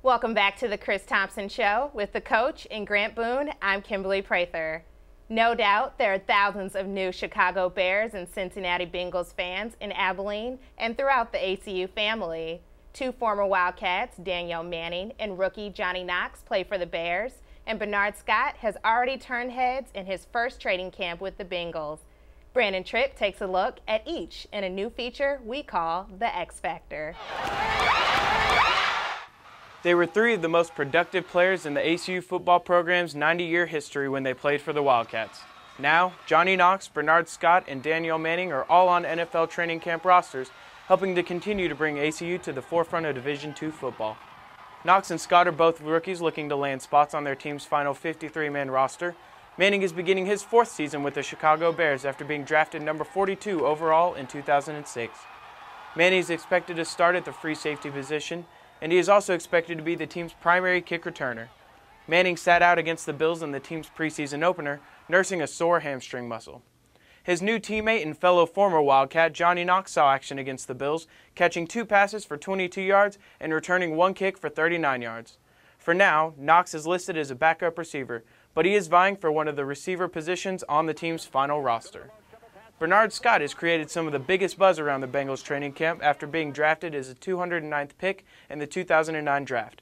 Welcome back to the Chris Thompson Show with the coach in Grant Boone. I'm Kimberly Prather. No doubt there are thousands of new Chicago Bears and Cincinnati Bengals fans in Abilene and throughout the ACU family. Two former Wildcats, Danielle Manning and rookie Johnny Knox, play for the Bears, and Bernard Scott has already turned heads in his first training camp with the Bengals. Brandon Tripp takes a look at each in a new feature we call the X Factor. They were three of the most productive players in the ACU football program's 90-year history when they played for the Wildcats. Now, Johnny Knox, Bernard Scott, and Danielle Manning are all on NFL training camp rosters, helping to continue to bring ACU to the forefront of Division II football. Knox and Scott are both rookies looking to land spots on their team's final 53-man roster. Manning is beginning his fourth season with the Chicago Bears after being drafted number 42 overall in 2006. Manning is expected to start at the free safety position, and he is also expected to be the team's primary kick returner. Manning sat out against the Bills in the team's preseason opener, nursing a sore hamstring muscle. His new teammate and fellow former Wildcat, Johnny Knox, saw action against the Bills, catching 2 passes for 22 yards and returning 1 kick for 39 yards. For now, Knox is listed as a backup receiver, but he is vying for one of the receiver positions on the team's final roster. Bernard Scott has created some of the biggest buzz around the Bengals training camp after being drafted as a 209th pick in the 2009 draft.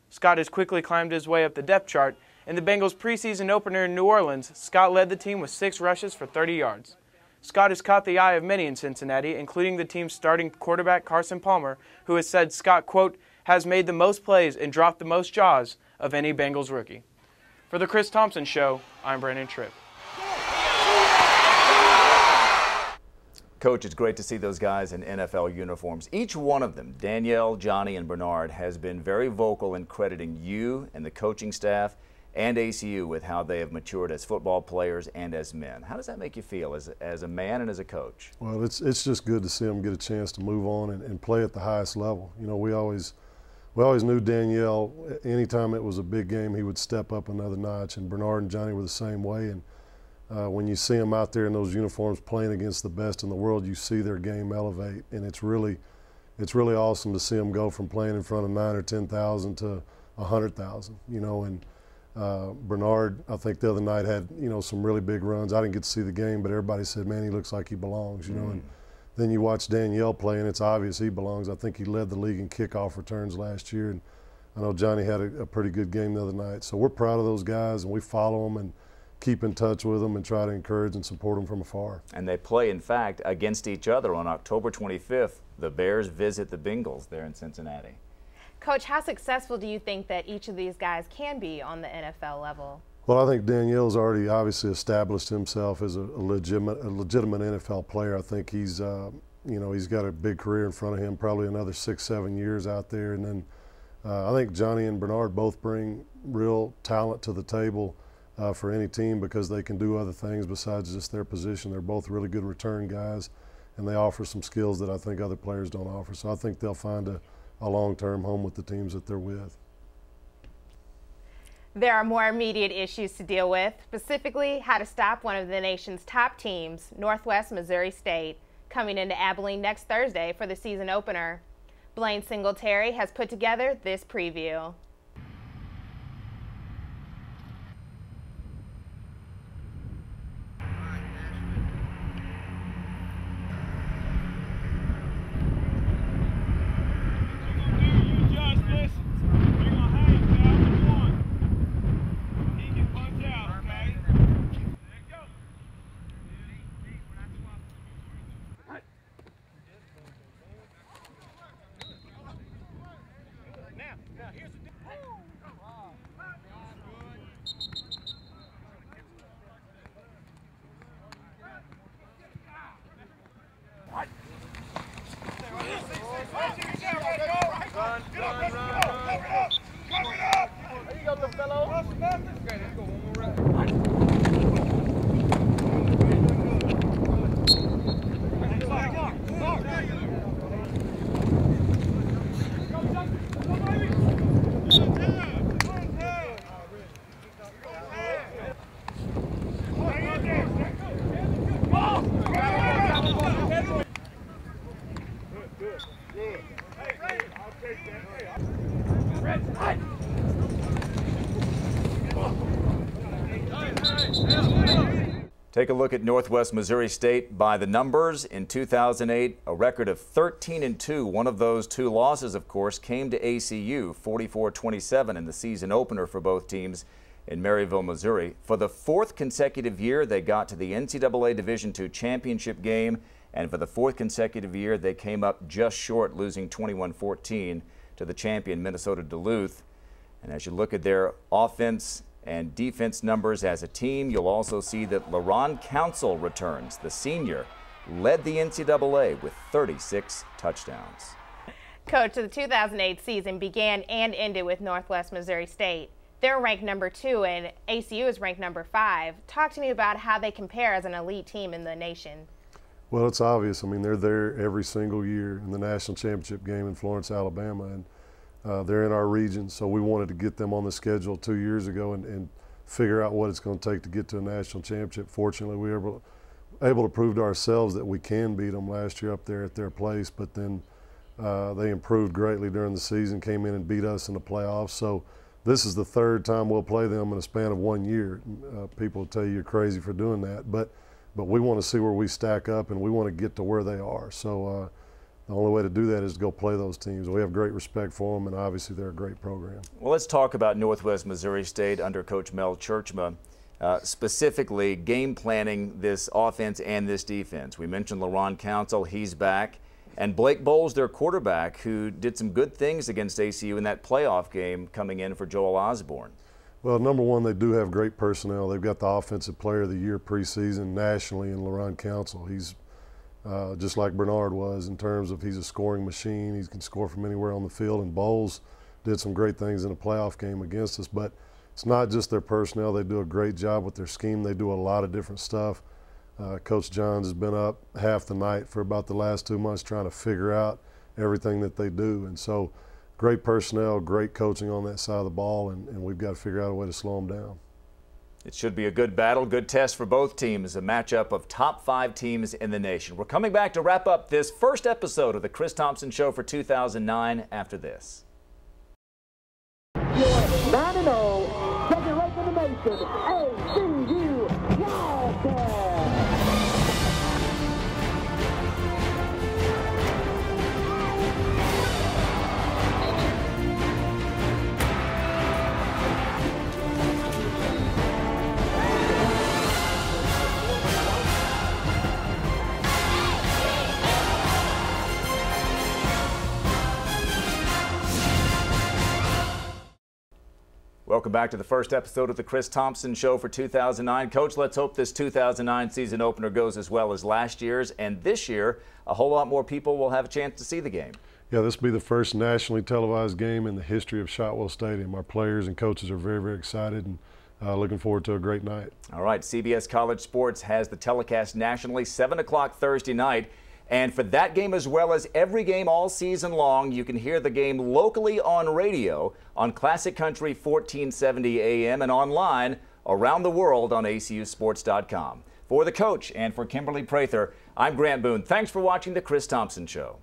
Scott has quickly climbed his way up the depth chart. In the Bengals preseason opener in New Orleans, Scott led the team with 6 rushes for 30 yards. Scott has caught the eye of many in Cincinnati, including the team's starting quarterback Carson Palmer, who has said Scott, quote, has made the most plays and dropped the most jaws of any Bengals rookie. For the Chris Thompson Show, I'm Brandon Tripp. Coach, it's great to see those guys in NFL uniforms. Each one of them, Danielle, Johnny, and Bernard, has been very vocal in crediting you and the coaching staff and ACU with how they have matured as football players and as men. How does that make you feel as a man and as a coach? Well, it's just good to see them get a chance to move on and play at the highest level. You know, we always knew Danielle, anytime it was a big game, he would step up another notch, and Bernard and Johnny were the same way. And when you see them out there in those uniforms playing against the best in the world, you see their game elevate, and it's really awesome to see them go from playing in front of 9,000 or 10,000 to 100,000. You know, and Bernard, I think the other night had some really big runs. I didn't get to see the game, but everybody said, man, he looks like he belongs. You know, and then you watch Danielle play, and it's obvious he belongs. I think he led the league in kickoff returns last year, and I know Johnny had a pretty good game the other night. So we're proud of those guys, and we follow them and keep in touch with them and try to encourage and support them from afar. And they play, in fact, against each other on October 25th. The Bears visit the Bengals there in Cincinnati. Coach, how successful do you think that each of these guys can be on the NFL level? Well, I think Danielle's already obviously established himself as a legitimate NFL player. I think he's he's got a big career in front of him, probably another 6-7 years out there. And then I think Johnny and Bernard both bring real talent to the table for any team because they can do other things besides just their position. They're both really good return guys, and they offer some skills that I think other players don't offer. So I think they'll find a long-term home with the teams that they're with. There are more immediate issues to deal with, specifically how to stop one of the nation's top teams, Northwest Missouri State, coming into Abilene next Thursday for the season opener. Blaine Singletary has put together this preview. Take a look at Northwest Missouri State by the numbers. In 2008, a record of 13-2. One of those two losses, of course, came to ACU, 44-27 in the season opener for both teams in Maryville, Missouri. For the fourth consecutive year, they got to the NCAA Division II championship game, and for the fourth consecutive year, they came up just short, losing 21-14 to the champion Minnesota Duluth. And as you look at their offense and defense numbers as a team, you'll also see that LaRon Council returns. The senior led the NCAA with 36 touchdowns. Coach, the 2008 season began and ended with Northwest Missouri State. They're ranked number 2 and ACU is ranked number 5. Talk to me about how they compare as an elite team in the nation. Well, it's obvious. I mean, they're there every single year in the national championship game in Florence, Alabama, and they're in our region, so we wanted to get them on the schedule 2 years ago and figure out what it's going to take to get to a national championship. Fortunately, we were able to prove to ourselves that we can beat them last year up there at their place, but then they improved greatly during the season, came in and beat us in the playoffs. So this is the third time we'll play them in a span of 1 year. People will tell you you're crazy for doing that, but we want to see where we stack up, and we want to get to where they are. So the only way to do that is to go play those teams. We have great respect for them, and obviously they're a great program. Well, let's talk about Northwest Missouri State under Coach Mel Churchma, specifically game planning this offense and this defense. We mentioned LaRon Council, he's back, and Blake Bowles, their quarterback, who did some good things against ACU in that playoff game, coming in for Joel Osborne. Well, number one, they do have great personnel. They've got the Offensive Player of the Year preseason nationally in LaRon Council. He's just like Bernard was in terms of he's a scoring machine. He can score from anywhere on the field, and Bowles did some great things in a playoff game against us. But it's not just their personnel. They do a great job with their scheme. They do a lot of different stuff. Coach Johns has been up half the night for about the last 2 months trying to figure out everything that they do. And so great personnel, great coaching on that side of the ball, and we've got to figure out a way to slow them down. It should be a good battle, good test for both teams, a matchup of top 5 teams in the nation. We're coming back to wrap up this first episode of the Chris Thomsen Show for 2009 after this. 9-0, second ranked in the nation, ACU Wildcats. Welcome back to the first episode of the Chris Thomsen Show for 2009. Coach, let's hope this 2009 season opener goes as well as last year's, and this year a whole lot more people will have a chance to see the game. Yeah, this will be the first nationally televised game in the history of Shotwell Stadium. Our players and coaches are very, very excited and looking forward to a great night. All right, CBS College Sports has the telecast nationally, 7 o'clock Thursday night. And for that game, as well as every game all season long, you can hear the game locally on radio on Classic Country 1470 AM and online around the world on acusports.com. For the coach and for Kimberly Prather, I'm Grant Boone. Thanks for watching the Chris Thomsen Show.